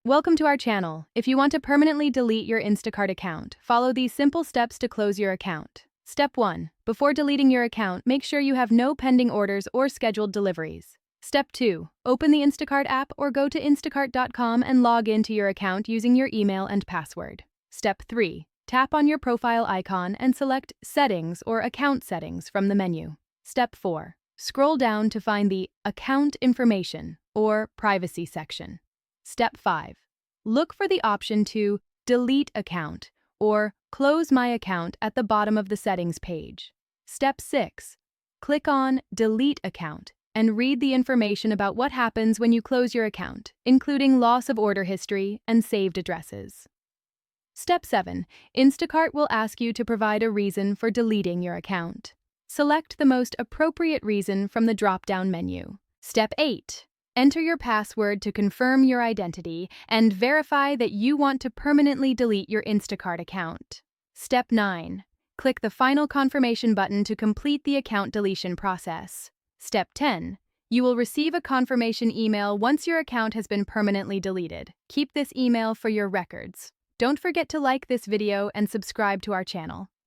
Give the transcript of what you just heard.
Welcome to our channel. If you want to permanently delete your Instacart account, follow these simple steps to close your account. Step 1. Before deleting your account, make sure you have no pending orders or scheduled deliveries. Step 2. Open the Instacart app or go to instacart.com and log into your account using your email and password. Step 3. Tap on your profile icon and select Settings or Account Settings from the menu. Step 4. Scroll down to find the Account Information or Privacy section. Step 5. Look for the option to Delete Account or Close My Account at the bottom of the settings page. Step 6. Click on Delete Account and read the information about what happens when you close your account, including loss of order history and saved addresses. Step 7. Instacart will ask you to provide a reason for deleting your account. Select the most appropriate reason from the drop-down menu. Step 8. Enter your password to confirm your identity and verify that you want to permanently delete your Instacart account. Step 9. Click the final confirmation button to complete the account deletion process. Step 10. You will receive a confirmation email once your account has been permanently deleted. Keep this email for your records. Don't forget to like this video and subscribe to our channel.